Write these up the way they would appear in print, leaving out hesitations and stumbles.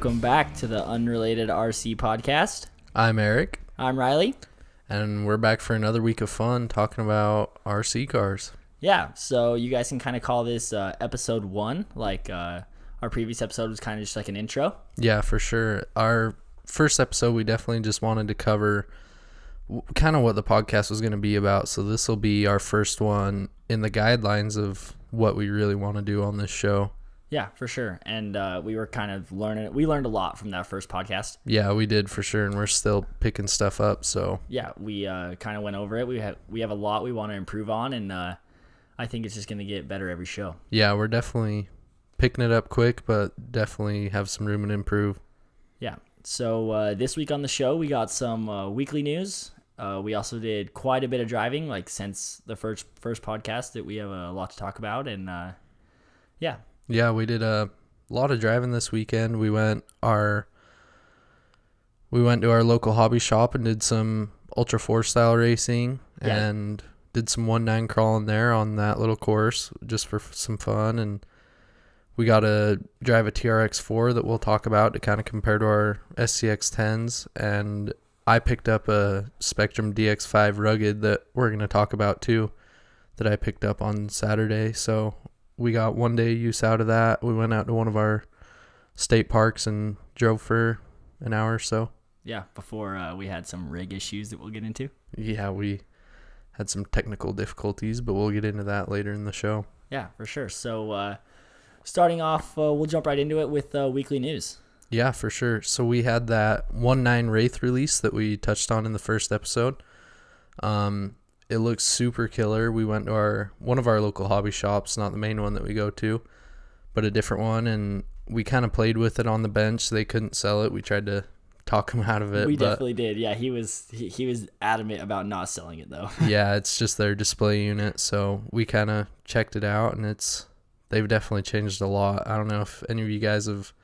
Welcome back to the Unrelated RC Podcast. I'm Eric. I'm Riley. And we're back for another week of fun talking about RC cars. Yeah, so you guys can kind of call this episode 1, like our previous episode was kind of just like an intro. Yeah, for sure. Our first episode, we definitely just wanted to cover kind of what the podcast was going to be about. So this will be our first one in the guidelines of what we really want to do on this show. Yeah, for sure. And we were kind of learning. We learned a lot from that first podcast. Yeah, we did for sure, and we're still picking stuff up. So yeah, we kind of went over it. We have a lot we want to improve on, and I think it's just going to get better every show. Yeah, we're definitely picking it up quick, but definitely have some room to improve. Yeah. So this week on the show, we got some weekly news. We also did quite a bit of driving, like since the first podcast, that we have a lot to talk about, and yeah. Yeah, we did a lot of driving this weekend. We went to our local hobby shop and did some Ultra 4 style racing and did some 1.9 crawling there on that little course just for some fun. And we got to drive a TRX4 that we'll talk about to kind of compare to our SCX10s. And I picked up a Spectrum DX5 Rugged that we're going to talk about too, that I picked up on Saturday. So we got 1 day use out of that. We went out to one of our state parks and drove for an hour or so. Yeah, before we had some rig issues that we'll get into. Yeah, we had some technical difficulties, but we'll get into that later in the show. Yeah, for sure. So starting off, we'll jump right into it with weekly news. Yeah, for sure. So we had that 1.9 Wraith release that we touched on in the first episode. It looks super killer. We went to one of our local hobby shops, not the main one that we go to, but a different one, and we kind of played with it on the bench. They couldn't sell it. We tried to talk him out of it. We definitely did. Yeah, he was adamant about not selling it though. Yeah, it's just their display unit, so we kind of checked it out, and they've definitely changed a lot. I don't know if any of you guys have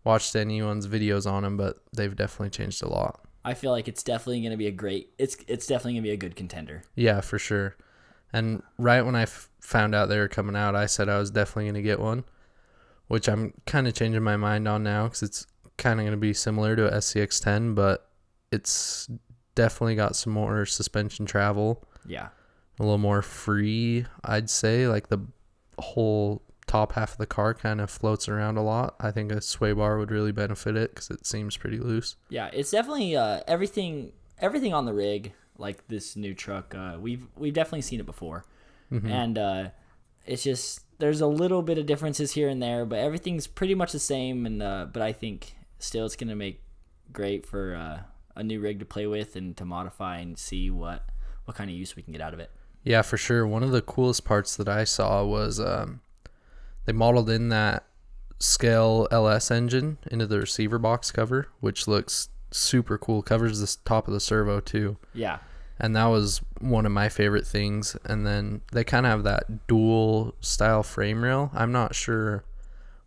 watched anyone's videos on them, but they've definitely changed a lot. I feel like it's definitely going to be it's definitely going to be a good contender. Yeah, for sure. And right when I found out they were coming out, I said I was definitely going to get one, which I'm kind of changing my mind on now because it's kind of going to be similar to a SCX10, but it's definitely got some more suspension travel. Yeah. A little more free, I'd say. Like the whole top half of the car kind of floats around a lot. I think a sway bar would really benefit it because it seems pretty loose. Yeah, it's definitely everything on the rig, like this new truck. We've definitely seen it before, and it's just there's a little bit of differences here and there, but everything's pretty much the same. And but I think still it's gonna make great for a new rig to play with and to modify and see what kind of use we can get out of it. Yeah, for sure. One of the coolest parts that I saw was they modeled in that Scale LS engine into the receiver box cover, which looks super cool. Covers the top of the servo too. Yeah. And that was one of my favorite things. And then they kind of have that dual style frame rail. I'm not sure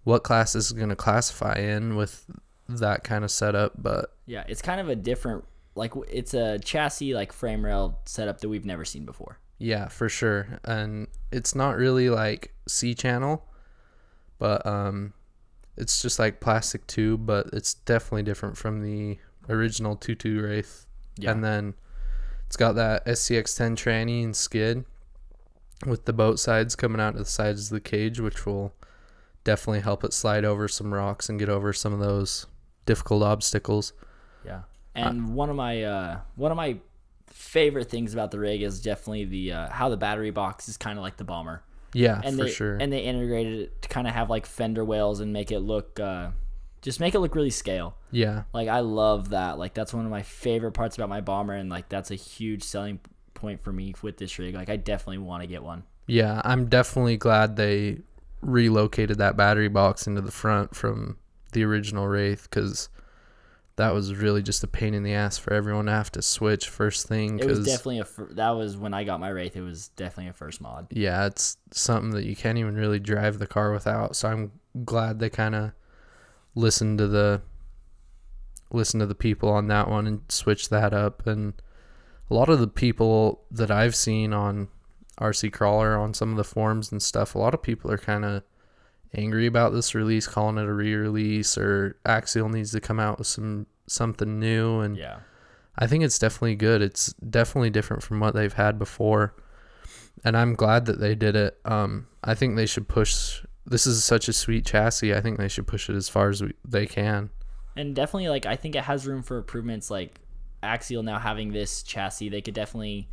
what class this is going to classify in with that kind of setup, but yeah, it's kind of a different, like it's a chassis like frame rail setup that we've never seen before. Yeah, for sure. And it's not really like C-channel, but it's just like plastic tube, but it's definitely different from the original 2.2 Wraith. Yeah. And then it's got that SCX10 tranny and skid with the boat sides coming out to the sides of the cage, which will definitely help it slide over some rocks and get over some of those difficult obstacles. Yeah. And one of my favorite things about the rig is definitely the how the battery box is kind of like the Bomber. Yeah, and for sure. And they integrated it to kind of have like fender wells and make it look really scale. Yeah. Like I love that. Like that's one of my favorite parts about my Bomber, and like that's a huge selling point for me with this rig. Like I definitely want to get one. Yeah, I'm definitely glad they relocated that battery box into the front from the original Wraith, because that was really just a pain in the ass for everyone to have to switch first thing. It was definitely that was when I got my Wraith. It was definitely a first mod. Yeah, it's something that you can't even really drive the car without. So I'm glad they kind of listened to the people on that one and switched that up. And a lot of the people that I've seen on RC Crawler on some of the forums and stuff, a lot of people are kind of angry about this release, calling it a re-release, or Axial needs to come out with something new. And yeah, I think it's definitely good. It's definitely different from what they've had before, and I'm glad that they did it. I think they should push. This is such a sweet chassis. I think they should push it as far as they can. And definitely, like, I think it has room for improvements. Like Axial now having this chassis, they could definitely,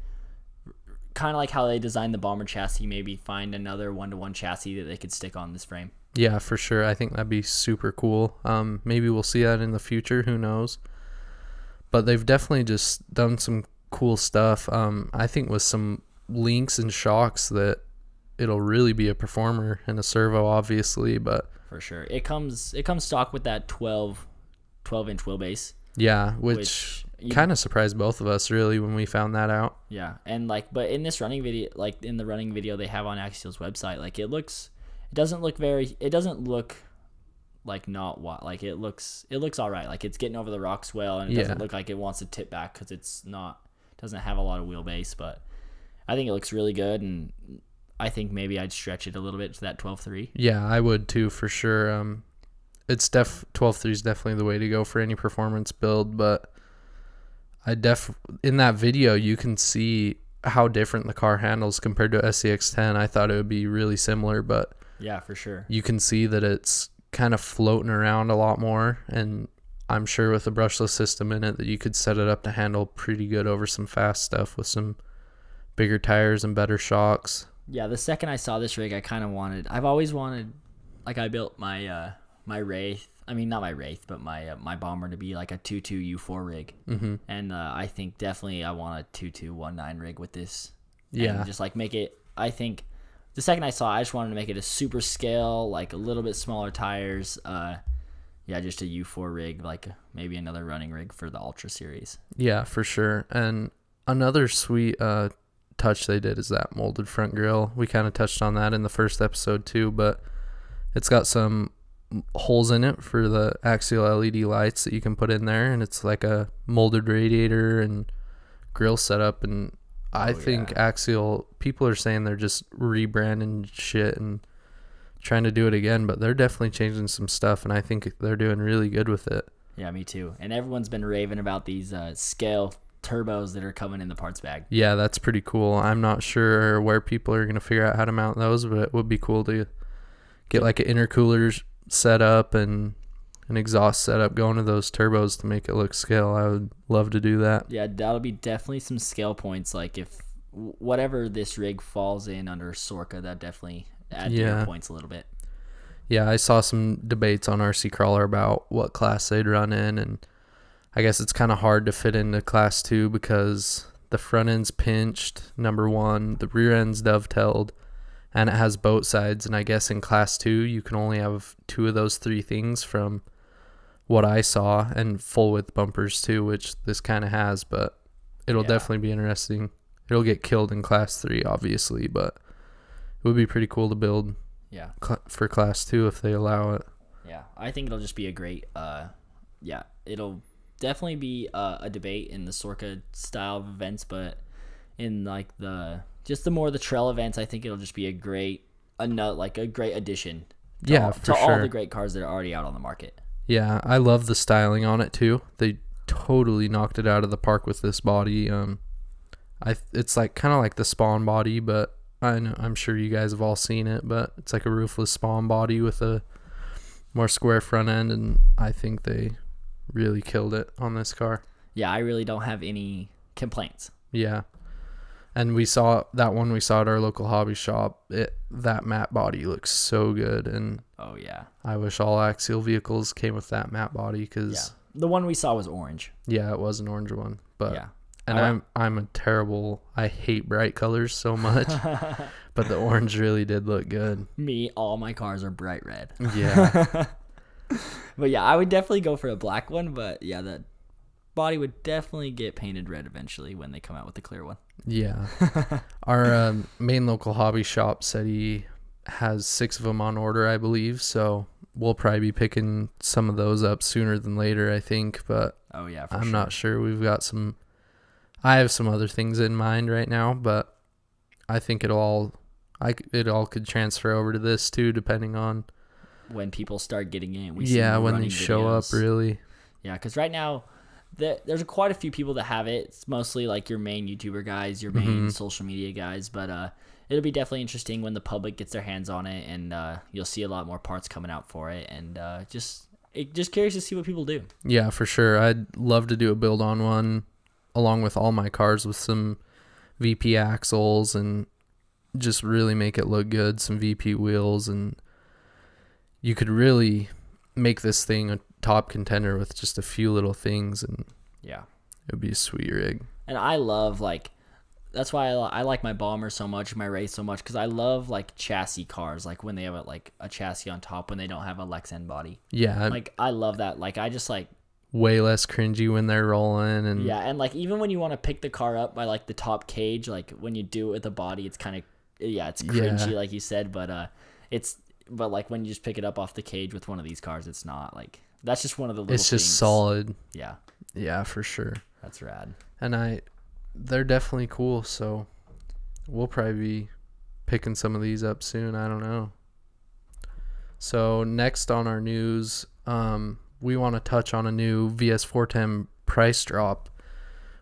kind of like how they designed the Bomber chassis, maybe find another 1-to-1 chassis that they could stick on this frame. Yeah, for sure. I think that'd be super cool. Maybe we'll see that in the future. Who knows? But they've definitely just done some cool stuff. I think with some links and shocks that it'll really be a performer in a servo, obviously. But for sure, it comes stock with that 12-inch wheelbase. Yeah, which kind of surprised both of us really when we found that out. Yeah, and like, but in this running video, like in the running video they have on Axial's website, like it doesn't look like not what, like it looks all right. Like it's getting over the rocks well, and it doesn't look like it wants to tip back because doesn't have a lot of wheelbase. But I think it looks really good, and I think maybe I'd stretch it a little bit to that 12.3. Yeah, I would too, for sure. It's 12.3 is definitely the way to go for any performance build, but in that video you can see how different the car handles compared to SCX10. I thought it would be really similar, but yeah, for sure. You can see that it's kind of floating around a lot more, and I'm sure with a brushless system in it that you could set it up to handle pretty good over some fast stuff with some bigger tires and better shocks. Yeah, the second I saw this rig, I've always wanted, like I built my my wraith, I mean not my wraith, but my Bomber to be like a 2.2 U4 rig. Mm-hmm. And I think definitely I want a 2.219 rig with this. Yeah. And just like make it, I think the second I saw it, I just wanted to make it a super scale, like a little bit smaller tires. Yeah, just a U4 rig, like maybe another running rig for the Ultra Series. Yeah, for sure. And another sweet touch they did is that molded front grille. We kind of touched on that in the first episode too, but it's got some holes in it for the Axial LED lights that you can put in there, and it's like a molded radiator and grill setup. And I think Axial, people are saying they're just rebranding shit and trying to do it again, but they're definitely changing some stuff, and I think they're doing really good with it. Yeah, me too. And everyone's been raving about these scale turbos that are coming in the parts bag. Yeah, that's pretty cool. I'm not sure where people are going to figure out how to mount those, but it would be cool to get like an intercooler set up and an exhaust setup going to those turbos to make it look scale. I would love to do that. Yeah, that'll be definitely some scale points. Like if whatever this rig falls in under Sorka, that definitely add to points a little bit. Yeah, I saw some debates on RC Crawler about what class they'd run in, and I guess it's kind of hard to fit into class 2 because the front end's pinched, number 1, the rear end's dovetailed, and it has boat sides. And I guess in class 2 you can only have 2 of those 3 things from what I saw, and full width bumpers too, which this kind of has. But it'll definitely be interesting. It'll get killed in class 3 obviously, but it would be pretty cool to build for class 2 if they allow it. Yeah, I think it'll just be a great it'll definitely be a debate in the Sorka style of events, but in like the more the trail events, I think it'll just be a great addition to all the great cars that are already out on the market. Yeah, I love the styling on it too. They totally knocked it out of the park with this body. It's like kind of like the Spawn body, but I'm sure you guys have all seen it, but it's like a roofless Spawn body with a more square front end, and I think they really killed it on this car. Yeah, I really don't have any complaints. Yeah. And we saw at our local hobby shop. That matte body looks so good, and oh yeah, I wish all Axial vehicles came with that matte body, because the one we saw was orange. Yeah, it was an orange one, but and I hate bright colors so much, but the orange really did look good. All my cars are bright red. Yeah. But yeah, I would definitely go for a black one, but yeah, the body would definitely get painted red eventually when they come out with the clear one. Yeah. Our main local hobby shop said he has 6 of them on order, I believe, so we'll probably be picking some of those up sooner than later, I think, but I'm not sure. I have some other things in mind right now, but I think it all could transfer over to this too, depending on when people start getting in. When they show up, really. Yeah, because right now there's quite a few people that have it. It's mostly like your main YouTuber guys, your main social media guys, but it'll be definitely interesting when the public gets their hands on it, and you'll see a lot more parts coming out for it, and just curious to see what people do. Yeah, for sure. I'd love to do a build on one along with all my cars with some VP axles and just really make it look good, some VP wheels, and you could really make this thing a top contender with just a few little things, and yeah, it would be a sweet rig. And I love, like, that's why I like my Bomber so much, my Wraith so much, because I love like chassis cars, like when they have a chassis on top when they don't have a Lex end body. Yeah, like I love that. Like I just like way less cringy when they're rolling, and yeah, and like even when you want to pick the car up by like the top cage, like when you do it with the body, it's kind of it's cringy, like you said, but like when you just pick it up off the cage with one of these cars, it's not like, that's just one of the little it's just things. Solid. Yeah, for sure. That's rad. And they're definitely cool, so we'll probably be picking some of these up soon. I don't know. So next on our news, we want to touch on a new VS-410 price drop,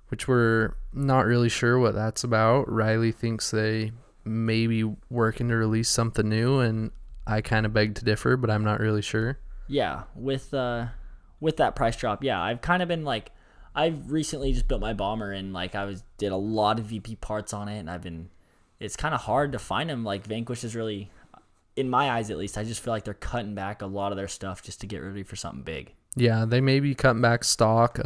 which we're not really sure what that's about. Riley thinks they may be working to release something new, and I kind of beg to differ, but I'm not really sure. Yeah, with that price drop, yeah, I've kind of been like, I've recently just built my Bomber, and like did a lot of VP parts on it, and it's kind of hard to find them. Like Vanquish is really, in my eyes at least, I just feel like they're cutting back a lot of their stuff just to get ready for something big. Yeah, they may be cutting back stock.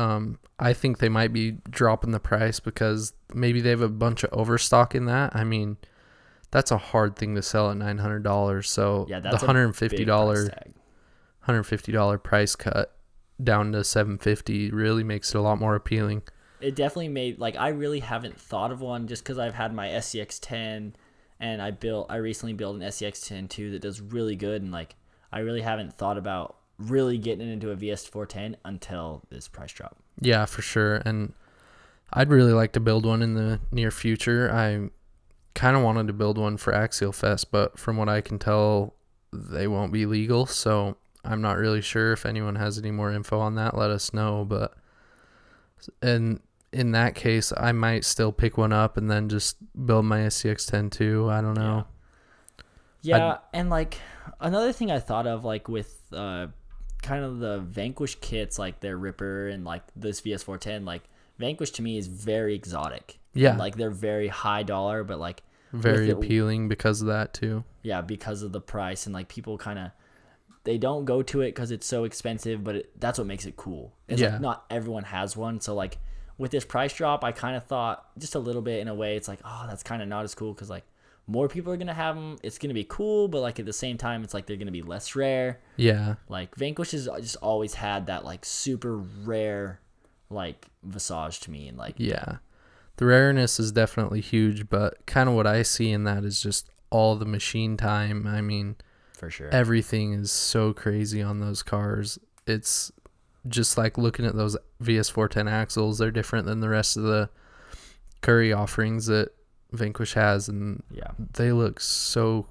I think they might be dropping the price because maybe they have a bunch of overstock in that. I mean, that's a hard thing to sell at $900. So yeah, that's the $150 price cut down to $750 really makes it a lot more appealing. It definitely made, like, I really haven't thought of one just because I've had my SCX10, and I recently built an SCX10 too that does really good, and like I really haven't thought about really getting into a VS-410 until this price drop. Yeah, for sure. And I'd really like to build one in the near future. I kind of wanted to build one for Axial Fest, but from what I can tell, they won't be legal, so I'm not really sure. If anyone has any more info on that, let us know. But in that case, I might still pick one up and then just build my SCX10 too. I don't know. Yeah, and like another thing I thought of, like with kind of the Vanquish kits, like their Ripper and like this VS-410, like Vanquish to me is very exotic. Yeah. And, like they're very high dollar, but like very appealing because of that too. Yeah, because of the price, and like people kind of, they don't go to it because it's so expensive, but that's what makes it cool. It's like not everyone has one, so like with this price drop, I kind of thought just a little bit in a way, it's like, oh, that's kind of not as cool because like more people are gonna have them. It's gonna be cool, but like at the same time, it's like they're gonna be less rare. Yeah. Like Vanquish has just always had that like super rare like visage to me, and like the rareness is definitely huge, but kind of what I see in that is just all the machine time. I mean, for sure, everything is so crazy on those cars. It's just like looking at those VS-410 axles. They're different than the rest of the Curry offerings that Vanquish has, and they look so,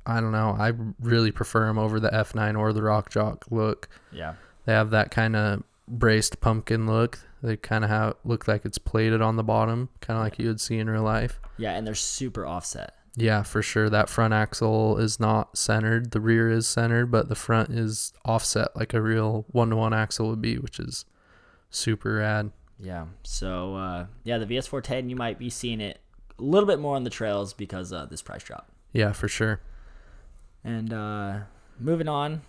I don't know, I really prefer them over the F9 or the Rock Jock look. Yeah, they have that kind of braced pumpkin look. They kind of look like it's plated on the bottom, kind of like you would see in real life. Yeah, and they're super offset. Yeah, for sure. That front axle is not centered. The rear is centered, but the front is offset like a real one-to-one axle would be, which is super rad. Yeah. So, the VS-410, you might be seeing it a little bit more on the trails because of this price drop. Yeah, for sure. And moving on,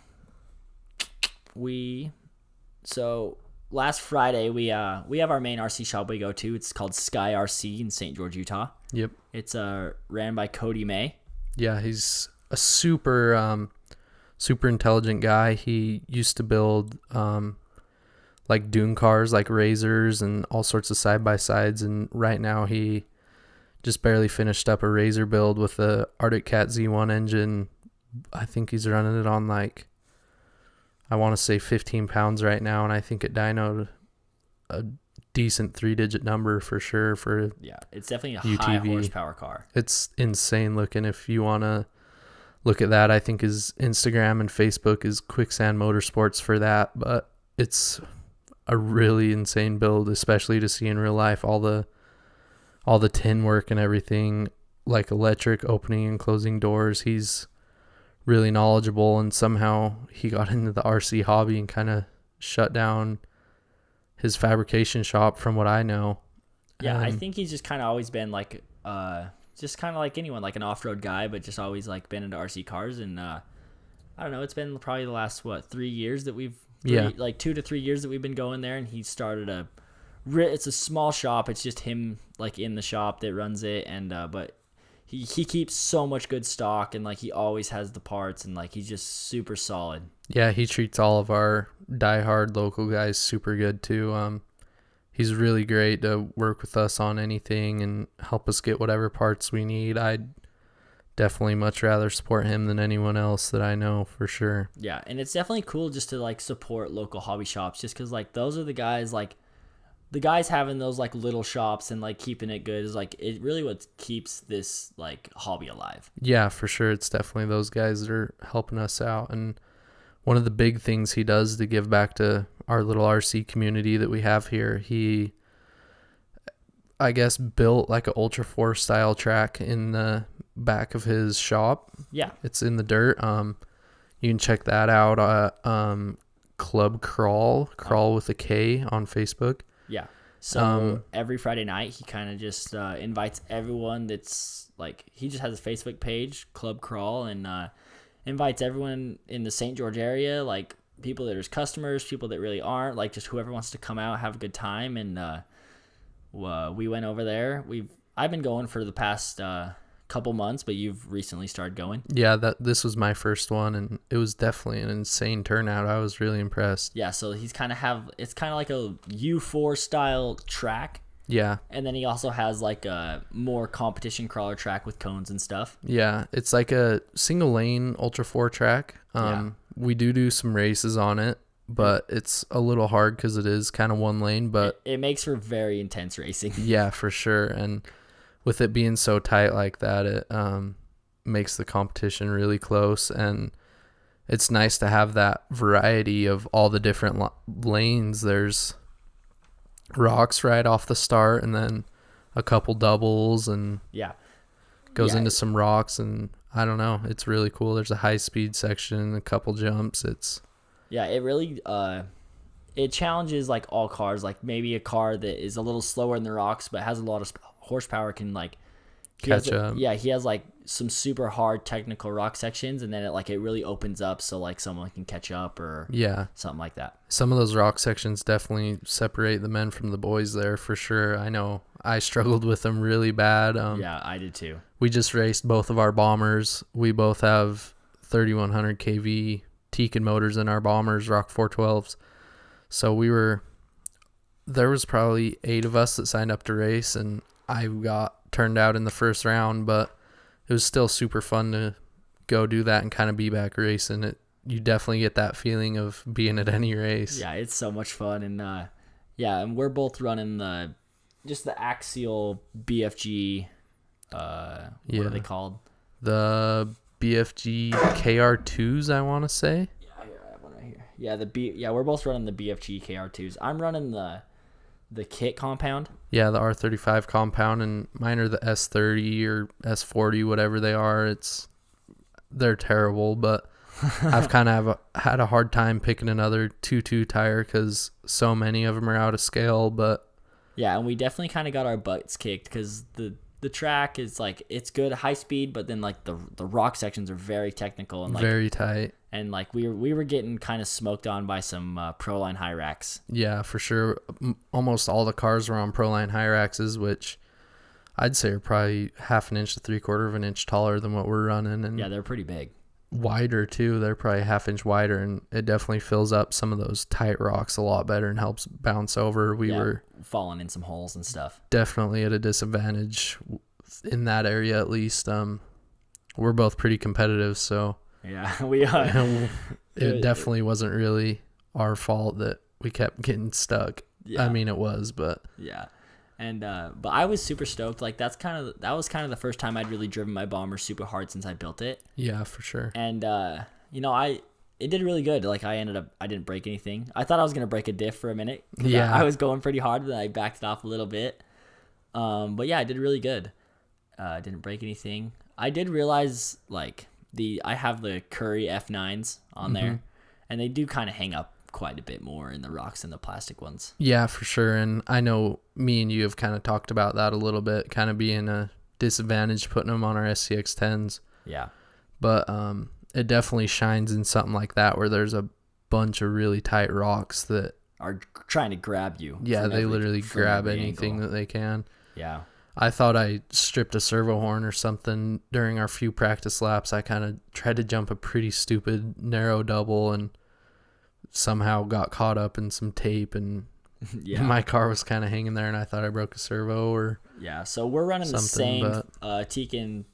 last Friday we have our main RC shop we go to. It's called Sky RC in St. George, Utah. Yep. It's ran by Cody May. Yeah, he's a super intelligent guy. He used to build like dune cars, like Razors and all sorts of side-by-sides, and right now he just barely finished up a Razor build with the Arctic Cat Z1 engine. I think he's running it on like, I want to say 15 pounds right now, and I think it dynoed a decent 3-digit number for sure it's definitely a UTV. high horsepower car. It's insane looking. If you want to look at that. I think his Instagram and Facebook is Quicksand Motorsports for that, but it's a really insane build, especially to see in real life. All the tin work and everything, like electric opening and closing doors. He's really knowledgeable, and somehow he got into the RC hobby and kind of shut down his fabrication shop, from what I know. Yeah, I think he's just kind of always been like just kind of like anyone, like an off-road guy, but just always like been into RC cars. And I don't know, it's been probably the last 3 years that like 2 to 3 years that we've been going there. And he started it's a small shop. It's just him like in the shop that runs it. And but he keeps so much good stock, and like he always has the parts, and like he's just super solid. Yeah, he treats all of our diehard local guys super good too. He's really great to work with us on anything and help us get whatever parts we need. I'd definitely much rather support him than anyone else that I know, for sure. Yeah, and it's definitely cool just to like support local hobby shops, just because like those are the guys, like the guys having those like little shops and like keeping it good is like it really what keeps this like hobby alive. Yeah, for sure. It's definitely those guys that are helping us out. And one of the big things he does to give back to our little RC community that we have here, he, I guess, built like an Ultra 4 style track in the back of his shop. Yeah. It's in the dirt. You can check that out. Club Crawl with a K on Facebook. Yeah. So every Friday night, he kind of just invites everyone that's like, he just has a Facebook page, Club Crawl, and invites everyone in the St. George area, like people that are his customers, people that really aren't, like just whoever wants to come out, have a good time. And we went over there. I've been going for the past couple months, but you've recently started going. Yeah, this was my first one, and it was definitely an insane turnout. I was really impressed. Yeah, so it's kind of like a U4 style track. Yeah. And then he also has like a more competition crawler track with cones and stuff. Yeah, it's like a single lane Ultra 4 track. We do some races on it, but it's a little hard because it is kind of one lane, but it makes for very intense racing. Yeah, for sure. And with it being so tight like that, it makes the competition really close, and it's nice to have that variety of all the different lanes. There's rocks right off the start, and then a couple doubles, and goes into some rocks, and I don't know, it's really cool. There's a high speed section, a couple jumps. It really it challenges like all cars. Like maybe a car that is a little slower in the rocks but has a lot of horsepower can like catch up. He has like some super hard technical rock sections, and then it really opens up so like someone can catch up or something like that. Some of those rock sections definitely separate the men from the boys there, for sure. I know I struggled with them really bad. Yeah, I did too. We just raced both of our bombers. We both have 3100 kV Tekin motors in our bombers, Rock 412s. So there was probably 8 of us that signed up to race, and I got turned out in the first round, but it was still super fun to go do that and kind of be back racing. You definitely get that feeling of being at any race. Yeah, it's so much fun. And and we're both running the axial BFG, what are they called? The BFG KR2s, I want to say. Yeah, I have one right here. Yeah, we're both running the BFG KR2s. I'm running the kit compound. Yeah, the R35 compound, and mine are the S30 or S40, whatever they are. They're terrible, but I've kind of had a hard time picking another 2.2 tire because so many of them are out of scale. But yeah, and we definitely kind of got our butts kicked because the track is like, it's good high speed, but then like the rock sections are very technical and like very tight. And like we were getting kind of smoked on by some Proline high racks. Yeah, for sure. Almost all the cars were on Proline high racks, which I'd say are probably 1/2 inch to 3/4 of an inch taller than what we're running. And yeah, they're pretty big. Wider too. They're probably 1/2 inch wider, and it definitely fills up some of those tight rocks a lot better and helps bounce over. We were falling in some holes and stuff. Definitely at a disadvantage in that area, at least. We're both pretty competitive, so yeah, we are. It definitely wasn't really our fault that we kept getting stuck. Yeah. I mean, it was, but yeah. And but I was super stoked. Like that was kind of the first time I'd really driven my Bomber super hard since I built it. Yeah, for sure. And it did really good. Like I didn't break anything. I thought I was gonna break a diff for a minute. Yeah, I was going pretty hard, then I backed it off a little bit. But yeah, I did really good. Didn't break anything. I did realize like I have the Curry F9s on there, and they do kind of hang up quite a bit more in the rocks than the plastic ones. Yeah, for sure. And I know me and you have kind of talked about that a little bit, kind of being a disadvantage putting them on our SCX10s. Yeah. But it definitely shines in something like that where there's a bunch of really tight rocks that are trying to grab you. Yeah, they literally grab anything angle that they can. Yeah. I thought I stripped a servo horn or something during our few practice laps. I kind of tried to jump a pretty stupid narrow double and somehow got caught up in some tape, and my car was kind of hanging there, and I thought I broke a servo or so we're running the same Tekin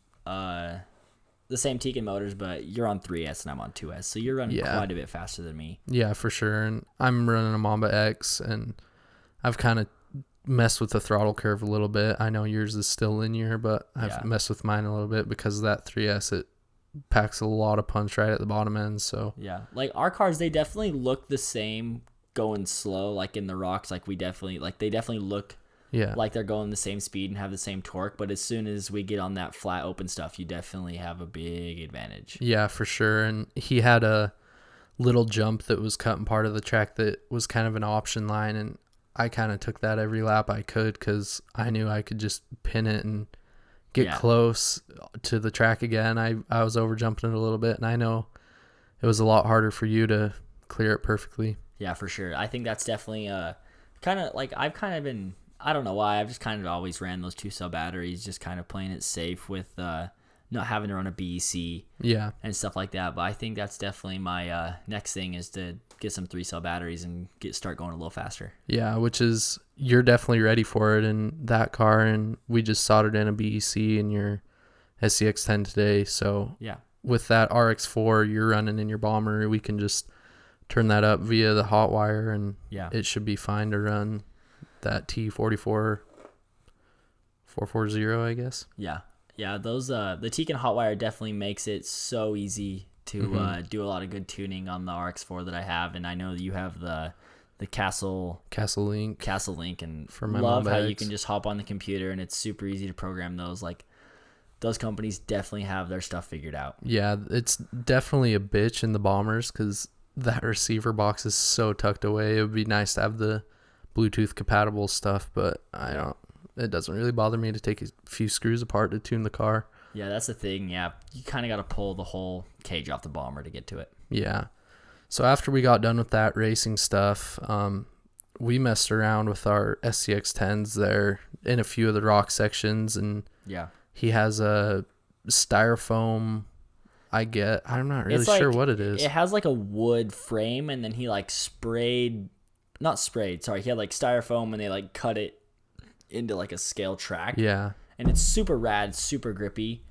motors, but you're on 3S and I'm on 2S, so you're running quite a bit faster than me. Yeah, for sure. And I'm running a Mamba X, and I've kind of messed with the throttle curve a little bit. I know yours is still linear, but I've messed with mine a little bit because of that 3S. It packs a lot of punch right at the bottom end. So yeah, like our cars, they definitely look the same going slow, like in the rocks. Like they definitely look like they're going the same speed and have the same torque. But as soon as we get on that flat open stuff, you definitely have a big advantage. Yeah, for sure. And he had a little jump that was cutting part of the track that was kind of an option line, and I kind of took that every lap I could because I knew I could just pin it and get close to the track again. I was over jumping it a little bit, and I know it was a lot harder for you to clear it perfectly. Yeah, for sure. I think that's definitely kind of like I've kind of been, I don't know why, I've just kind of always ran those 2 cell batteries, just kind of playing it safe with not having to run a BEC and stuff like that. But I think that's definitely my next thing is to get some 3 cell batteries and start going a little faster. Yeah, which is, you're definitely ready for it in that car, and we just soldered in a BEC in your SCX10 today. So with that RX4 you're running in your Bomber, we can just turn that up via the hot wire, and it should be fine to run that T44 440, I guess. Yeah, those the Tekin hot wire definitely makes it so easy to do a lot of good tuning on the RX4 that I have, and I know that you have the Castle Link, and for my love how bags. you can just hop on the computer and it's super easy to program those. Like those companies definitely have their stuff figured out. Yeah, it's definitely a bitch in the Bombers because that receiver box is so tucked away. It would be nice to have the Bluetooth compatible stuff, but it doesn't really bother me to take a few screws apart to tune the car. Yeah, that's the thing. Yeah, you kind of got to pull the whole cage off the Bomber to get to it. Yeah. So after we got done with that racing stuff, we messed around with our SCX10s there in a few of the rock sections, and he has a styrofoam. I'm not really sure what it is. It has like a wood frame, and then he like he had like styrofoam, and they like cut it into like a scale track. Yeah. And it's super rad, super grippy.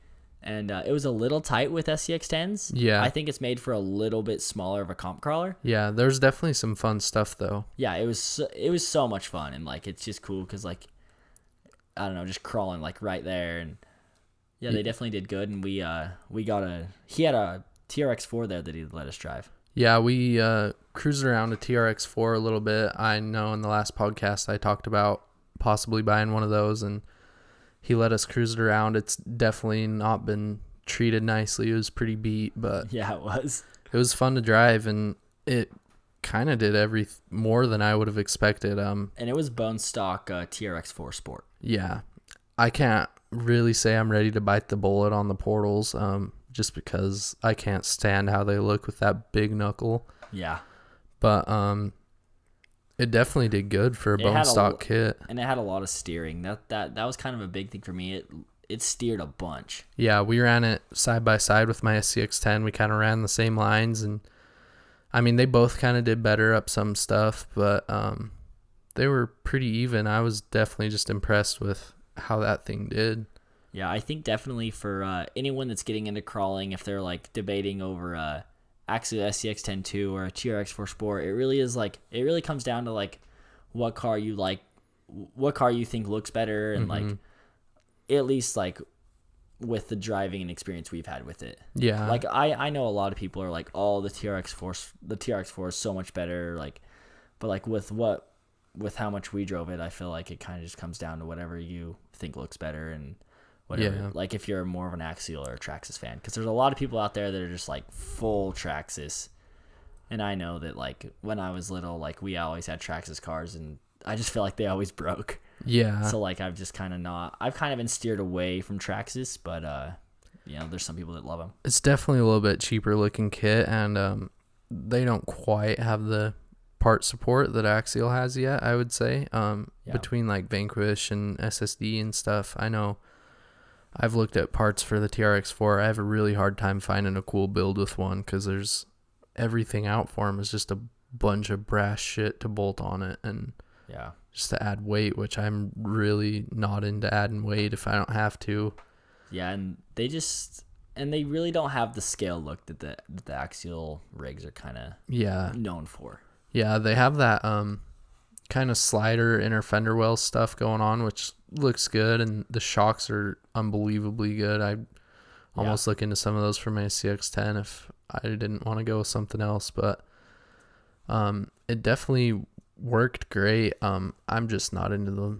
And it was a little tight with SCX10s. Yeah. I think it's made for a little bit smaller of a comp crawler. Yeah, there's definitely some fun stuff though. Yeah, it was so much fun, and like it's just cool because like I don't know, just crawling like right there, and they definitely did good. And he had a TRX4 there that he let us drive. Yeah, we cruised around a TRX4 a little bit. I know in the last podcast I talked about possibly buying one of those, and he let us cruise it around. It's definitely not been treated nicely. It was pretty beat, but yeah, it was fun to drive, and it kind of did more than I would have expected. And it was bone stock TRX4 Sport. Yeah, I can't really say I'm ready to bite the bullet on the portals, just because I can't stand how they look with that big knuckle. Yeah, but it definitely did good for a bone stock kit. And it had a lot of steering. That was kind of a big thing for me. It steered a bunch. Yeah, we ran it side by side with my SCX10. We kind of ran the same lines, and I mean, they both kind of did better up some stuff, but they were pretty even. I was definitely just impressed with how that thing did. Yeah, I think definitely for anyone that's getting into crawling, if they're like debating over actually SCX10 2 or a TRX4 Sport, it really comes down to like what car you like what car you think looks better, and like at least like with the driving and experience we've had with it. Yeah. Like I know a lot of people are like, oh, the TRX4 is so much better, like, but like with how much we drove it, I feel like it kind of just comes down to whatever you think looks better and whatever. Yeah. Like if you're more of an Axial or a Traxxas fan, because there's a lot of people out there that are just like full Traxxas, and I know that like when I was little, like we always had Traxxas cars, and I just feel like they always broke. Yeah. So like I've kind of been steered away from Traxxas, but you know, there's some people that love them. It's definitely a little bit cheaper looking kit, and they don't quite have the part support that Axial has yet, I would say. Between like Vanquish and SSD and stuff, I know I've looked at parts for the TRX4. I have a really hard time finding a cool build with one, because there's everything out for them is just a bunch of brass shit to bolt on it, and just to add weight, which I'm really not into adding weight if I don't have to. Yeah, and they really don't have the scale look that the Axial rigs are kind of known for. Yeah, they have that kind of slider inner fender well stuff going on, which looks good, and the shocks are unbelievably good. I almost look into some of those for my CX-10 if I didn't want to go with something else, but it definitely worked great. I'm just not into the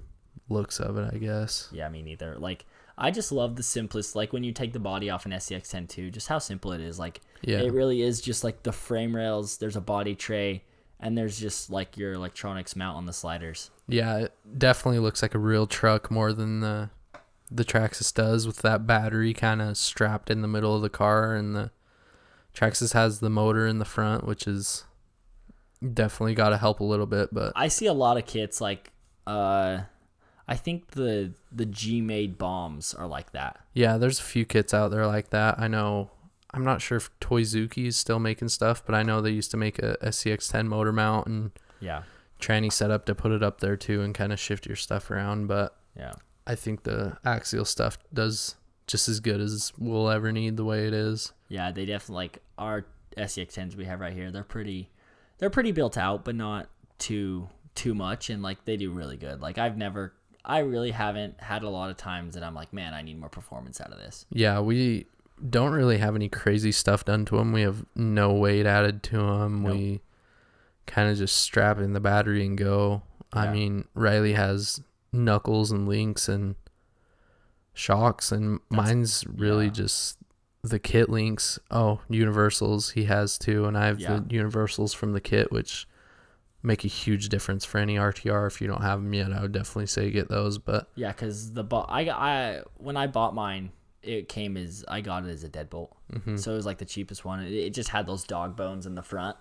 looks of it, I guess. Yeah, me neither. Like, I just love the simplest, like when you take the body off an SCX-10 too, just how simple it is. Like, it really is just like the frame rails, there's a body tray, and there's just like your electronics mount on the sliders. Yeah, it definitely looks like a real truck more than the Traxxas does, with that battery kind of strapped in the middle of the car, and the Traxxas has the motor in the front, which is definitely got to help a little bit. But I see a lot of kits like I think the G-made bombs are like that. Yeah, there's a few kits out there like that. I know, I'm not sure if Toyzuki is still making stuff, but I know they used to make a SCX-10 motor mount and tranny setup to put it up there too, and kind of shift your stuff around. But I think the Axial stuff does just as good as we'll ever need the way it is. Yeah, they definitely, like our SCX-10s we have right here, they're pretty built out, but not too much, and like they do really good. Like I really haven't had a lot of times that I'm like, man, I need more performance out of this. Yeah, we don't really have any crazy stuff done to them. We have no weight added to them. Nope. We kind of just strap in the battery and go. I mean, Riley has knuckles and links and shocks, and mine's really just the kit links. Oh, universals he has too, and I have the universals from the kit, which make a huge difference for any RTR. If you don't have them yet, I would definitely say get those. But yeah, because when I bought mine, I got it as a deadbolt, so it was like the cheapest one. It just had those dog bones in the front,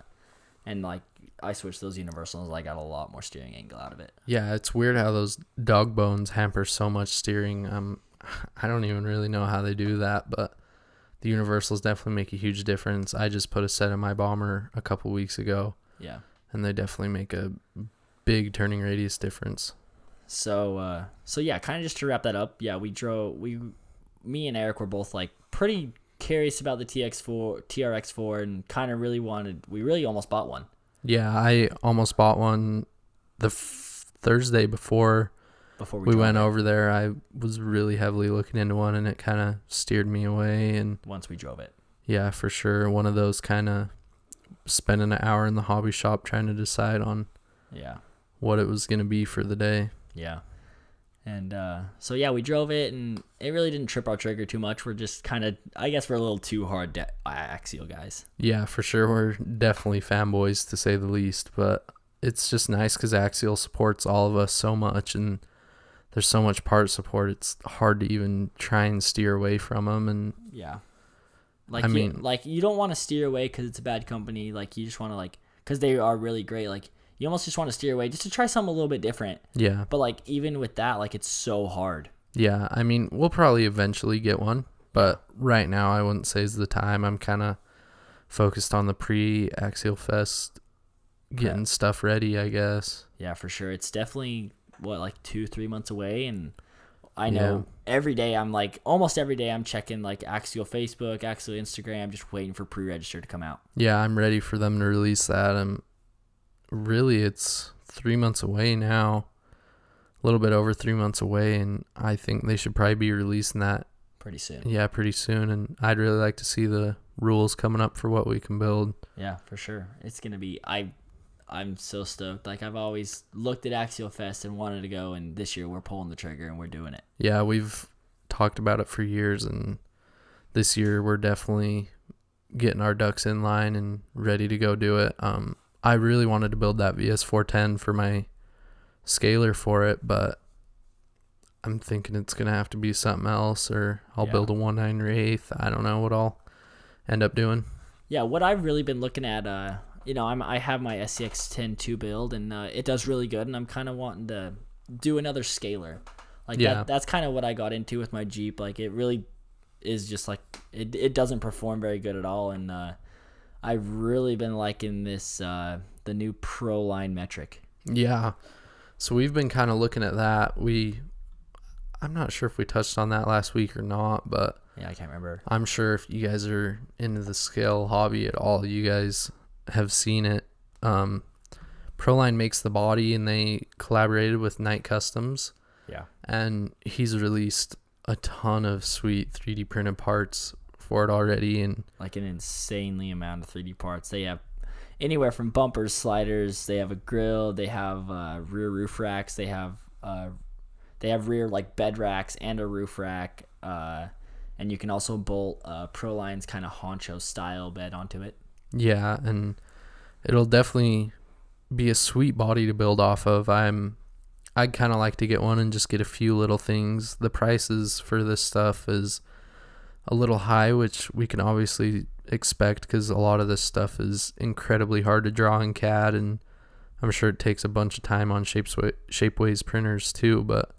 and like I switched those universals. I got a lot more steering angle out of it. Yeah, it's weird how those dog bones hamper so much steering. I don't even really know how they do that, but the universals definitely make a huge difference. I just put a set in my Bomber a couple weeks ago. Yeah. And they definitely make a big turning radius difference. So yeah, kind of just to wrap that up. Yeah, me and Eric were both like pretty curious about the TRX4 and kind of we really almost bought one. Yeah, I almost bought one the Thursday before we went over there. I was really heavily looking into one, and it kind of steered me away. And once we drove it. Yeah, for sure. One of those kind of spending an hour in the hobby shop trying to decide on what it was going to be for the day. Yeah. And so yeah, we drove it, and it really didn't trip our trigger too much. We're just kind of, I guess we're a little too hard Axial guys. Yeah, for sure. We're definitely fanboys to say the least, but it's just nice because Axial supports all of us so much, and there's so much part support. It's hard to even try and steer away from them. And yeah. Like, you don't want to steer away because it's a bad company. Like, you just want to, because they are really great. Like, you almost just want to steer away just to try something a little bit different. Yeah. But, like, even with that, like, it's so hard. Yeah. I mean, we'll probably eventually get one. But right now, I wouldn't say is the time. I'm kind of focused on the pre-Axial Fest getting stuff ready, I guess. Yeah, for sure. It's definitely, 2-3 months away, and I know every day almost every day I'm checking Axial Facebook, Axial Instagram, just waiting for pre-register to come out. Yeah, I'm ready for them to release that. Really, it's 3 months away now. little bit over 3 months away, and I think they should probably be releasing that pretty soon. Yeah, pretty soon, and I'd really like to see the rules coming up for what we can build. Yeah, for sure. It's gonna be. I'm so stoked. Like, I've always looked at Axial Fest and wanted to go, and this year we're pulling the trigger and we're doing it. Yeah, we've talked about it for years, and this year we're definitely getting our ducks in line and ready to go do it. I really wanted to build that VS-410 for my scaler for it, but I'm thinking it's going to have to be something else, or I'll build a 1.9 wraith. I don't know what I'll end up doing. Yeah, what I've really been looking at, I have my SCX-10 2 build, and it does really good, and I'm kind of wanting to do another scaler. Like, that's kind of what I got into with my Jeep. Like, it really is just like, it doesn't perform very good at all, and I've really been liking this, the new Pro Line metric. Yeah, so we've been kind of looking at that. I'm not sure if we touched on that last week or not, but yeah, I can't remember. I'm sure if you guys are into the scale hobby at all, you guys have seen it. Proline makes the body, and they collaborated with Night Customs. Yeah. And he's released a ton of sweet 3D printed parts for it already, and like an insanely amount of 3D parts. They have anywhere from bumpers, sliders, they have a grill, they have rear roof racks, they have rear like bed racks and a roof rack, and you can also bolt Proline's kind of honcho style bed onto it. Yeah, and it'll definitely be a sweet body to build off of. I'd kind of like to get one and just get a few little things. The prices for this stuff is a little high, which we can obviously expect because a lot of this stuff is incredibly hard to draw in CAD, and I'm sure it takes a bunch of time on Shapeways printers too, but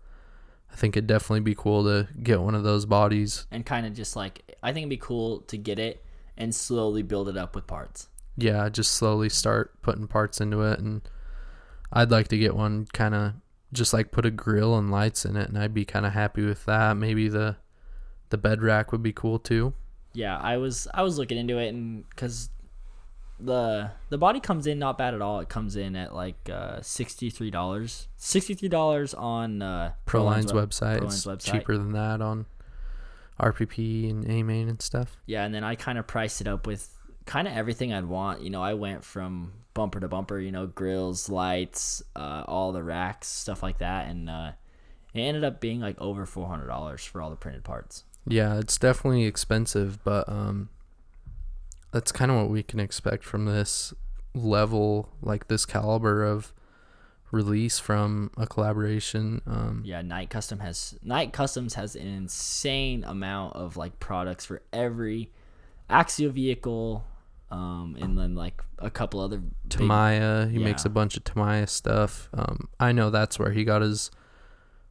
I think it'd definitely be cool to get one of those bodies. And kind of just like, I think it'd be cool to get it and slowly build it up with parts. Yeah, just slowly start putting parts into it, and I'd like to get one kind of just like put a grill and lights in it, and I'd be kind of happy with that. Maybe the bed rack would be cool too. Yeah, I was looking into it, and because the body comes in not bad at all. It comes in at like $63 on Proline's website. It's cheaper than that on RPP and A-Main and stuff. Yeah, and then I kind of priced it up with kind of everything I'd want. I went from bumper to bumper, grills, lights, all the racks, stuff like that, and it ended up being like over $400 for all the printed parts. Yeah, it's definitely expensive, but that's kind of what we can expect from this level, like this caliber of release from a collaboration. Yeah, Night Customs has an insane amount of like products for every Axial vehicle, and then like a couple other Tamiya. He makes a bunch of Tamiya stuff. I know that's where he got his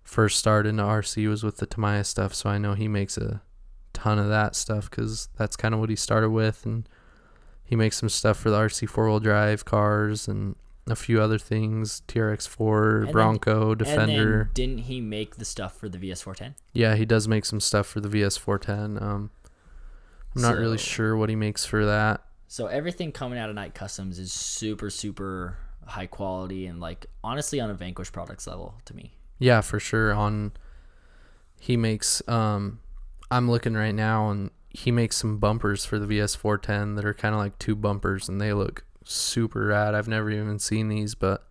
first start into RC, was with the Tamiya stuff, so I know he makes a ton of that stuff because that's kind of what he started with, and he makes some stuff for the RC 4-wheel drive cars and a few other things, TRX4, and Bronco, Defender. And then didn't he make the stuff for the VS-410? Yeah, he does make some stuff for the VS-410. I'm not really sure what he makes for that. So everything coming out of Night Customs is super, super high quality, and like honestly on a Vanquish products level to me. Yeah, for sure. He makes I'm looking right now, and he makes some bumpers for the VS-410 that are kind of like two bumpers, and they look super rad. I've never even seen these, but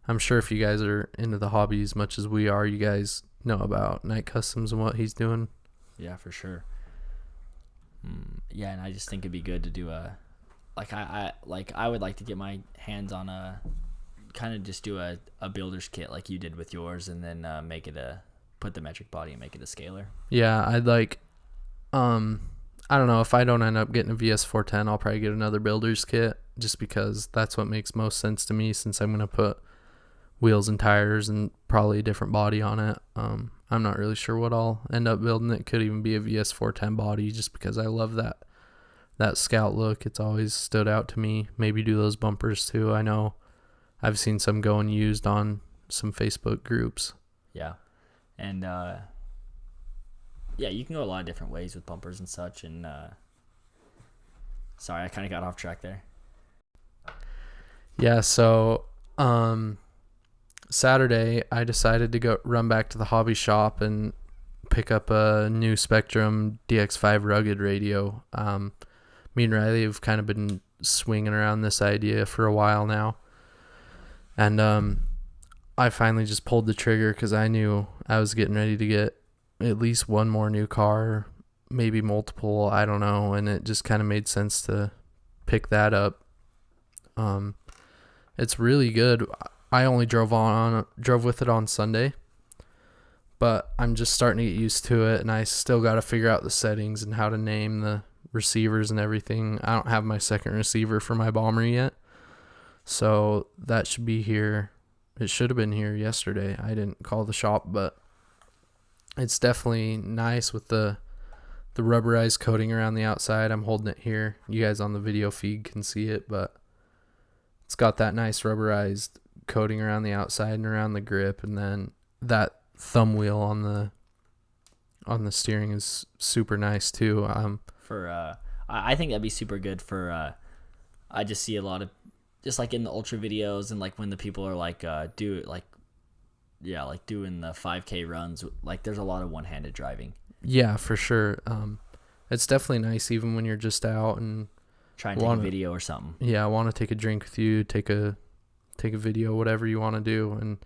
I'm sure if you guys are into the hobby as much as we are, you guys know about Night Customs and what he's doing. Yeah, for sure. Yeah, and I just think it'd be good to do I would like to get my hands on a kind of just do a builder's kit like you did with yours, and then make it put the metric body and make it a scaler. Yeah, I'd like I don't know, if I don't end up getting a VS-410, I'll probably get another builder's kit, just because that's what makes most sense to me, since I'm going to put wheels and tires and probably a different body on it. I'm not really sure what I'll end up building. It could even be a VS-410 body, just because I love that Scout look. It's always stood out to me. Maybe do those bumpers too. I know I've seen some going used on some Facebook groups. Yeah. And yeah, you can go a lot of different ways with bumpers and such. And sorry, I kind of got off track there. Yeah, so Saturday, I decided to go run back to the hobby shop and pick up a new Spectrum DX5 rugged radio. Me and Riley have kind of been swinging around this idea for a while now. And I finally just pulled the trigger because I knew I was getting ready to get at least one more new car, maybe multiple, I don't know. And it just kind of made sense to pick that up. It's really good. I only drove with it on Sunday, but I'm just starting to get used to it, and I still got to figure out the settings and how to name the receivers and everything. I don't have my second receiver for my Bomber yet, so that should be here. It should have been here yesterday. I didn't call the shop, but it's definitely nice with the rubberized coating around the outside. I'm holding it here. You guys on the video feed can see it, but it's got that nice rubberized coating around the outside and around the grip, and then that thumb wheel on the steering is super nice too. I think that'd be super good for I just see a lot of, just like in the ultra videos and like when the people are like doing the 5K runs, like there's a lot of one-handed driving. Yeah, for sure. It's definitely nice even when you're just out and try and take a video or something. Yeah, I want to take a drink with you, take a video, whatever you want to do. And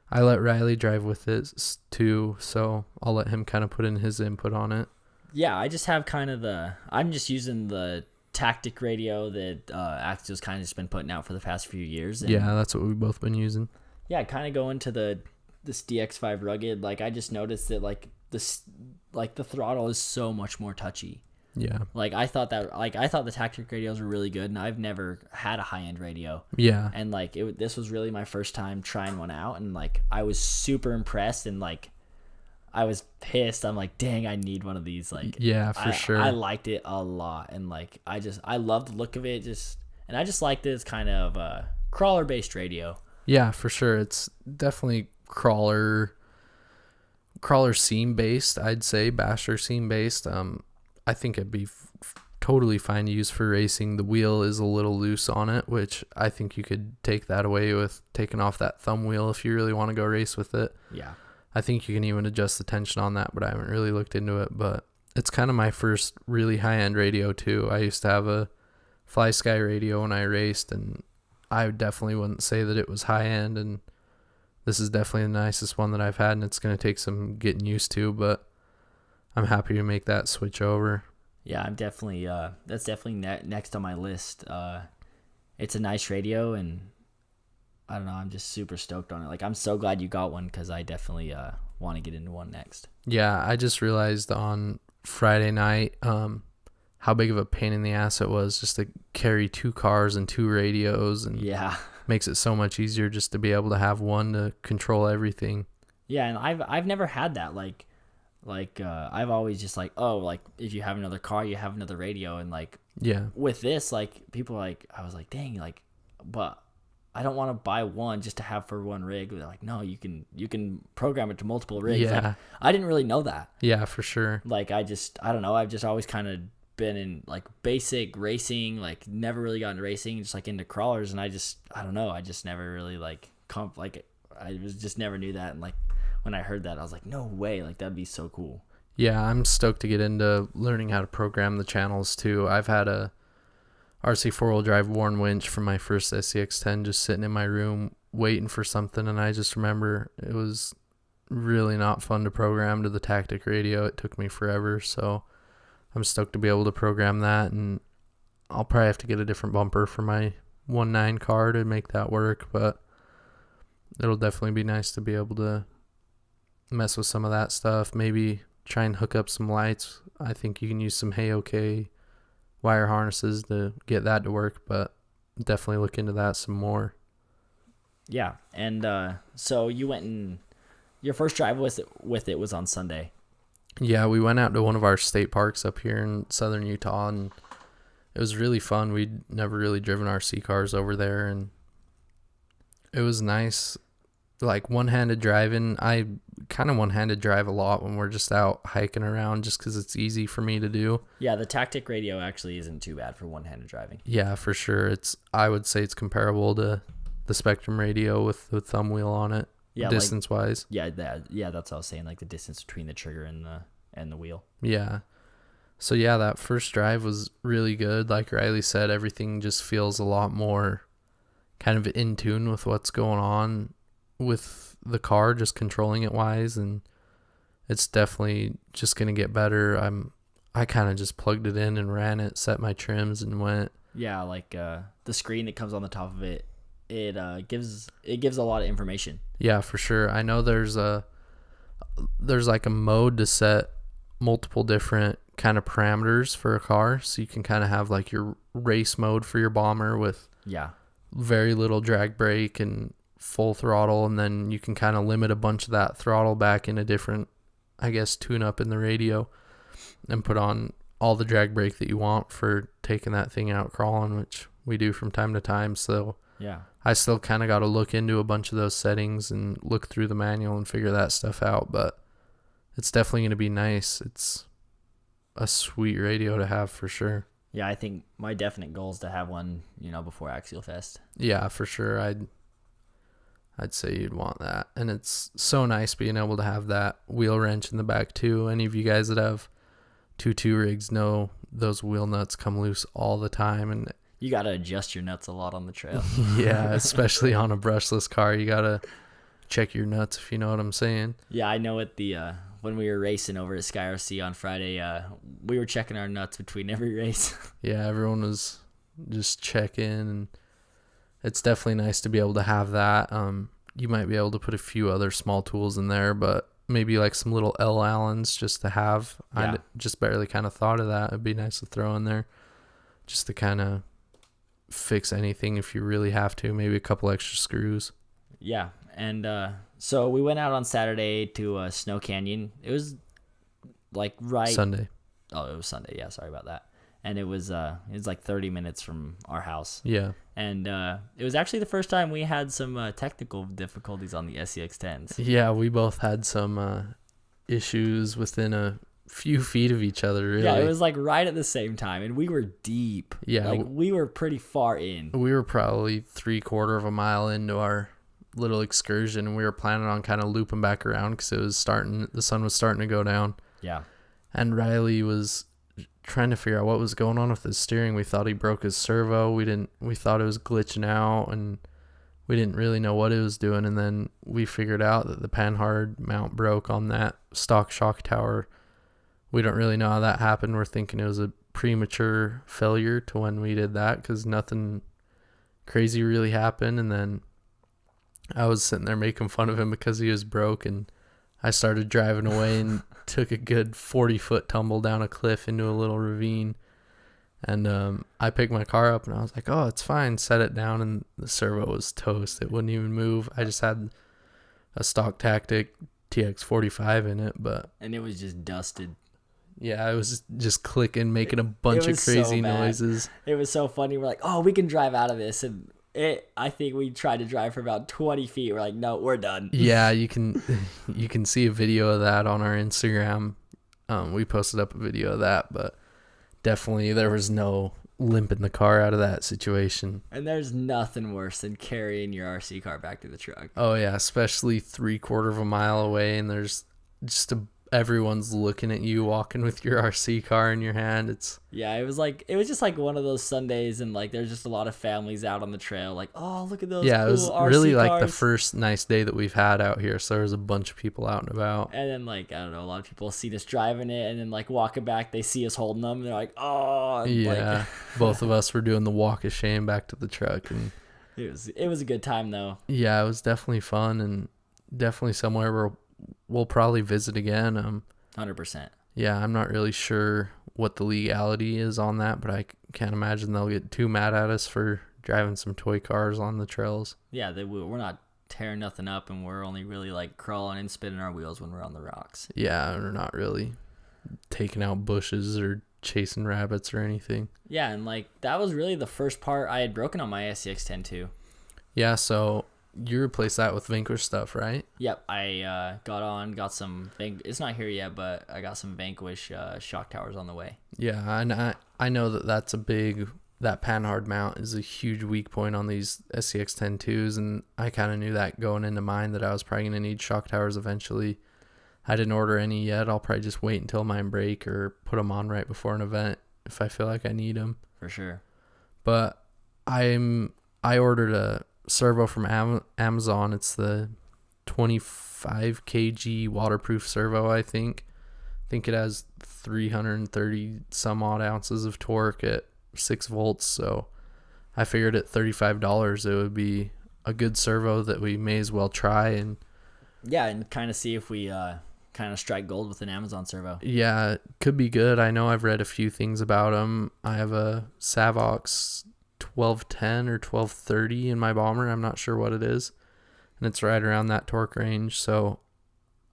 I let Riley drive with it too, so I'll let him kind of put in his input on it. Yeah, I just have kind of I'm just using the tactic radio that Axel's kind of just been putting out for the past few years. And yeah, that's what we've both been using. Yeah, kind of going to this DX5 rugged. Like I just noticed that the throttle is so much more touchy. Yeah. I thought the tactic radios were really good, and I've never had a high-end radio. Yeah. And this was really my first time trying one out, and I was super impressed, and I was pissed. I'm like, dang, I need one of these. Yeah, for sure. I liked it a lot, and I love the look of it. And I just liked this kind of crawler-based radio. Yeah, for sure. It's definitely crawler seam based. I'd say basher seam based. I think it'd be totally fine to use for racing. The wheel is a little loose on it, which I think you could take that away with taking off that thumb wheel if you really want to go race with it. Yeah. I think you can even adjust the tension on that, but I haven't really looked into it. But it's kind of my first really high-end radio too. I used to have a Fly Sky radio when I raced, and I definitely wouldn't say that it was high-end, and this is definitely the nicest one that I've had, and it's going to take some getting used to, but I'm happy to make that switch over. Yeah, I'm definitely that's definitely next on my list. It's a nice radio, and I don't know, I'm just super stoked on it. I'm so glad you got one, because I definitely want to get into one next. Yeah, I just realized on Friday night how big of a pain in the ass it was just to carry 2 cars and 2 radios, and yeah, makes it so much easier just to be able to have one to control everything. Yeah, and I've never had that. I've always just if you have another car, you have another radio, and yeah, with this, people I was like, dang, but I don't want to buy one just to have for one rig. They're like, no, you can program it to multiple rigs. Yeah. I didn't really know that. Yeah, for sure. I don't know, I've just always kind of been in basic racing, never really got into racing, just into crawlers, and I don't know, I just never really never knew that, and when I heard that, I was like, no way, that'd be so cool. Yeah, I'm stoked to get into learning how to program the channels too. I've had a RC 4-wheel drive Warn winch from my first SCX-10 just sitting in my room waiting for something, and I just remember it was really not fun to program to the tactic radio. It took me forever, so I'm stoked to be able to program that, and I'll probably have to get a different bumper for my 1.9 car to make that work, but it'll definitely be nice to be able to mess with some of that stuff. Maybe try and hook up some lights. I think you can use some Hey-OK wire harnesses to get that to work, but definitely look into that some more. Yeah, and so you went and your first drive with it was on Sunday. Yeah, we went out to one of our state parks up here in southern Utah, and it was really fun. We'd never really driven RC cars over there, and it was nice. One-handed driving. I kind of one-handed drive a lot when we're just out hiking around, just because it's easy for me to do. Yeah, the tactic radio actually isn't too bad for one-handed driving. Yeah, for sure. I would say it's comparable to the Spectrum radio with the thumb wheel on it, distance wise. Yeah, that's what I was saying, like the distance between the trigger and the wheel. Yeah. So yeah, that first drive was really good. Like Riley said, everything just feels a lot more kind of in tune with what's going on with the car, just controlling it wise, and it's definitely just gonna get better. I kind of just plugged it in and ran it, set my trims, and went. Yeah, like the screen that comes on the top of it, it gives a lot of information. Yeah, for sure. I know there's like a mode to set multiple different kind of parameters for a car, so you can kind of have like your race mode for your bomber with very little drag brake and full throttle, and then you can kind of limit a bunch of that throttle back in a different, I guess, tune up in the radio and put on all the drag brake that you want for taking that thing out crawling, which we do from time to time. So yeah, I still kind of got to look into a bunch of those settings and look through the manual and figure that stuff out, but it's definitely going to be nice. It's a sweet radio to have for sure. Yeah, I think my definite goal is to have one, before Axial Fest. Yeah, for sure. I'd say you'd want that. And it's so nice being able to have that wheel wrench in the back too. Any of you guys that have 2.2 rigs know those wheel nuts come loose all the time, and you got to adjust your nuts a lot on the trail. Yeah, especially on a brushless car. You got to check your nuts, if you know what I'm saying. Yeah, I know at the when we were racing over at Sky RC on Friday, we were checking our nuts between every race. Yeah, everyone was just checking, and it's definitely nice to be able to have that. You might be able to put a few other small tools in there, but maybe like some little L Allens just to have. Yeah. I just barely kind of thought of that. It'd be nice to throw in there just to kind of fix anything if you really have to. Maybe a couple extra screws. Yeah, and so we went out on Saturday to Snow Canyon. It was like Sunday. Oh, it was Sunday. Yeah, sorry about that. And it was like 30 minutes from our house. Yeah. And it was actually the first time we had some technical difficulties on the SCX10s. Yeah, we both had some issues within a few feet of each other, really. Yeah, it was like right at the same time, and we were deep. Yeah. Like we were pretty far in. We were probably 3/4 of a mile into our little excursion, and we were planning on kind of looping back around because the sun was starting to go down. Yeah. And Riley was trying to figure out what was going on with his steering. We thought he broke his servo. We thought it was glitching out, and we didn't really know what it was doing. And then we figured out that the Panhard mount broke on that stock shock tower. We don't really know how that happened. We're thinking it was a premature failure to when we did that, because nothing crazy really happened. And then I was sitting there making fun of him because he was broke, and I started driving away and took a good 40-foot tumble down a cliff into a little ravine. And I picked my car up, and I was like, oh, it's fine. Set it down, and the servo was toast. It wouldn't even move. I just had a stock Tactic TX45 in it, and it was just dusted. Yeah, it was just clicking, making a bunch of crazy noises. It was so funny. We're like, oh, we can drive out of this. And I think we tried to drive for about 20 feet. We're like, no, we're done. Yeah, you can see a video of that on our Instagram. We posted up a video of that, but definitely there was no limping the car out of that situation. And there's nothing worse than carrying your RC car back to the truck. Oh, yeah, especially 3/4 of a mile away, and there's just everyone's looking at you walking with your RC car in your hand. It was just like one of those Sundays, and like there's just a lot of families out on the trail, like, oh, look at those cool it was RC really cars. Like the first nice day that we've had out here, so there was a bunch of people out and about. And then like, I don't know, a lot of people see us driving it, and then like walking back, they see us holding them, and they're like, oh. Yeah, both of us were doing the walk of shame back to the truck, and it was a good time though. Yeah, it was definitely fun, and definitely somewhere where we'll probably visit again. 100%. Yeah, I'm not really sure what the legality is on that, but I can't imagine they'll get too mad at us for driving some toy cars on the trails. Yeah, we're not tearing nothing up, and we're only really like crawling and spinning our wheels when we're on the rocks. Yeah, we're not really taking out bushes or chasing rabbits or anything. Yeah, and like that was really the first part I had broken on my SCX10 too. Yeah, so you replaced that with Vanquish stuff, right? Yep, I got some. It's not here yet, but I got some Vanquish shock towers on the way. Yeah, and I know that that's a big that panhard mount is a huge weak point on these SCX 10.2s, and I kind of knew that going into mine that I was probably going to need shock towers eventually. I didn't order any yet. I'll probably just wait until mine break or put them on right before an event if I feel like I need them. For sure. But I ordered a servo from Amazon. It's the 25 kg waterproof servo, I think. I think it has 330 some odd ounces of torque at 6 volts. So I figured at $35 it would be a good servo that we may as well try and kind of see if we kind of strike gold with an Amazon servo. Yeah, it could be good. I know I've read a few things about them. I have a Savox 1210 or 1230 in my bomber. I'm not sure what it is. And it's right around that torque range. So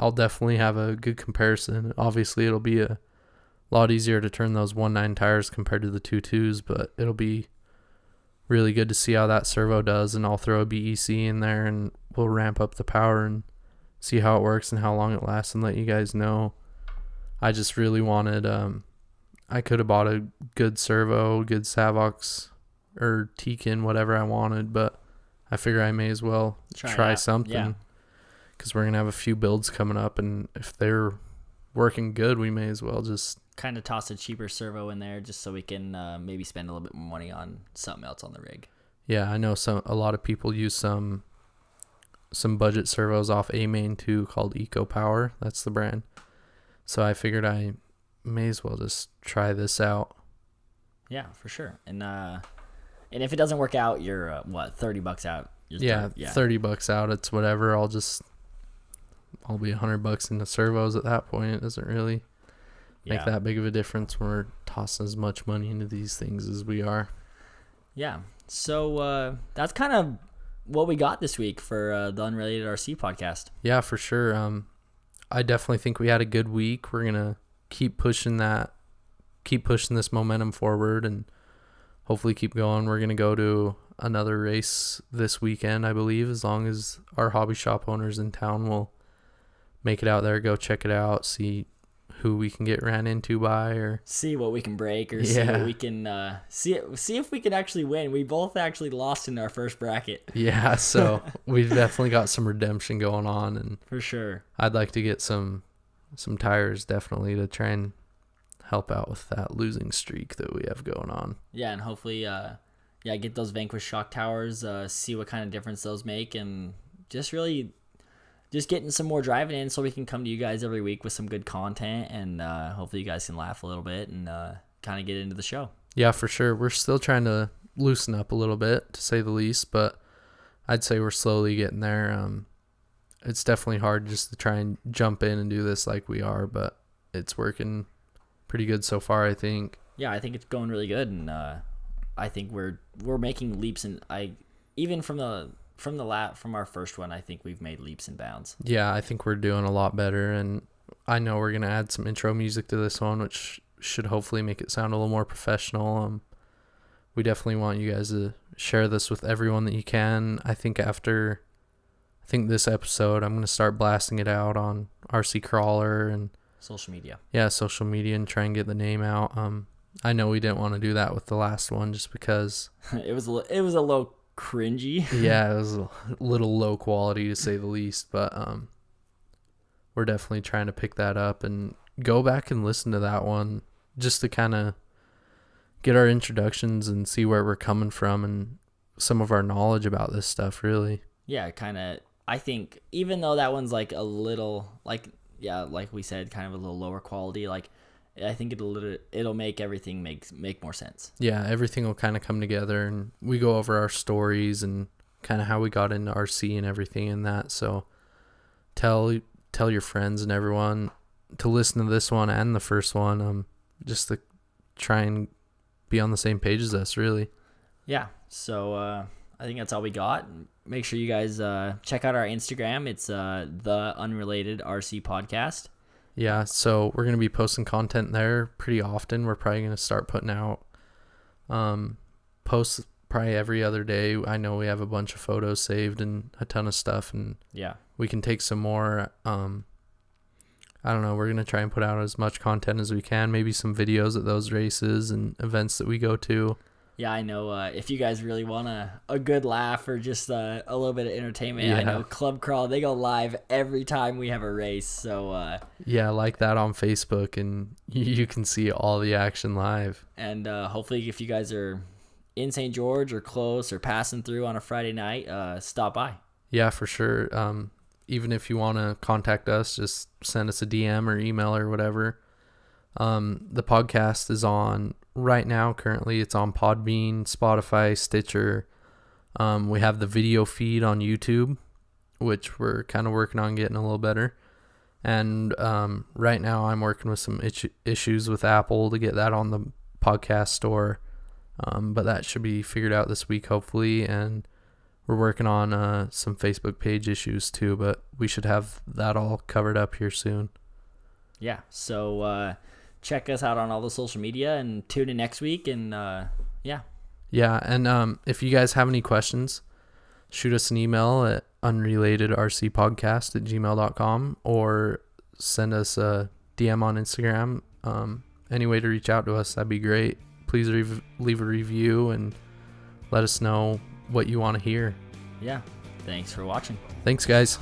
I'll definitely have a good comparison. Obviously, it'll be a lot easier to turn those 1.9 tires compared to the 2.2s, but it'll be really good to see how that servo does. And I'll throw a BEC in there and we'll ramp up the power and see how it works and how long it lasts and let you guys know. I just really wanted, I could have bought a good servo, good Savox or Tekin, whatever I wanted, but I figure I may as well try something because we're going to have a few builds coming up, and if they're working good, we may as well just kind of toss a cheaper servo in there just so we can maybe spend a little bit more money on something else on the rig. Yeah, I know a lot of people use some budget servos off A-Main too called Eco Power. That's the brand. So I figured I may as well just try this out. Yeah, for sure. And if it doesn't work out, you're $30 out. Yeah, $30 out. It's whatever. I'll be $100 into servos at that point. It doesn't really make that big of a difference when we're tossing as much money into these things as we are. Yeah. So that's kind of what we got this week for the Unrelated RC podcast. Yeah, for sure. I definitely think we had a good week. We're gonna keep pushing this momentum forward and hopefully keep going. We're gonna go to another race this weekend, I believe, as long as our hobby shop owners in town will make it out there, go check it out, see who we can get ran into by, or see what we can break, or see what we can see if we can actually win. We both actually lost in our first bracket. Yeah, so we've definitely got some redemption going on, and for sure I'd like to get some tires definitely to try and help out with that losing streak that we have going on. Yeah, and hopefully get those Vanquish shock towers, see what kind of difference those make, and just getting some more driving in so we can come to you guys every week with some good content, and hopefully you guys can laugh a little bit and kind of get into the show. Yeah, for sure. We're still trying to loosen up a little bit, to say the least, but I'd say we're slowly getting there. It's definitely hard just to try and jump in and do this like we are, but it's working pretty good so far, I think. Yeah, I think it's going really good, and I think we're making leaps, and even from our first one, I think we've made leaps and bounds. Yeah, I think we're doing a lot better, and I know we're going to add some intro music to this one, which should hopefully make it sound a little more professional. We definitely want you guys to share this with everyone that you can. I think this episode, I'm going to start blasting it out on RC Crawler and social media. Yeah, social media, and try and get the name out. I know we didn't want to do that with the last one just because it was a little cringy. Yeah, it was a little low quality to say the least, but we're definitely trying to pick that up and go back and listen to that one just to kind of get our introductions and see where we're coming from and some of our knowledge about this stuff, really. Yeah, kind of. I think even though that one's like a little like we said, kind of a little lower quality, like I think it'll make everything make more sense. Yeah, everything will kind of come together, and we go over our stories and kind of how we got into RC and everything and that. So tell your friends and everyone to listen to this one and the first one, just to try and be on the same page as us, really. Yeah. So I think that's all we got. Make sure you guys check out our Instagram. It's the Unrelated RC Podcast. Yeah, so we're going to be posting content there pretty often. We're probably going to start putting out posts probably every other day. I know we have a bunch of photos saved and a ton of stuff, and we can take some more. I don't know. We're going to try and put out as much content as we can, maybe some videos at those races and events that we go to. Yeah, I know. If you guys really want a good laugh or just a little bit of entertainment, I know Club Crawl, they go live every time we have a race. So yeah, like that on Facebook, and you can see all the action live. And hopefully, if you guys are in St. George or close or passing through on a Friday night, stop by. Yeah, for sure. Even if you want to contact us, just send us a DM or email or whatever. The podcast is on right now. Currently, it's on Podbean, Spotify, Stitcher. We have the video feed on YouTube, which we're kind of working on getting a little better. And right now, I'm working with some issues with Apple to get that on the podcast store. But that should be figured out this week, hopefully. And we're working on some Facebook page issues too, but we should have that all covered up here soon. Yeah. So check us out on all the social media and tune in next week. And yeah. Yeah. And if you guys have any questions, shoot us an email at unrelatedrcpodcast@gmail.com or send us a DM on Instagram. Any way to reach out to us, that'd be great. Please leave a review and let us know what you want to hear. Yeah. Thanks for watching. Thanks, guys.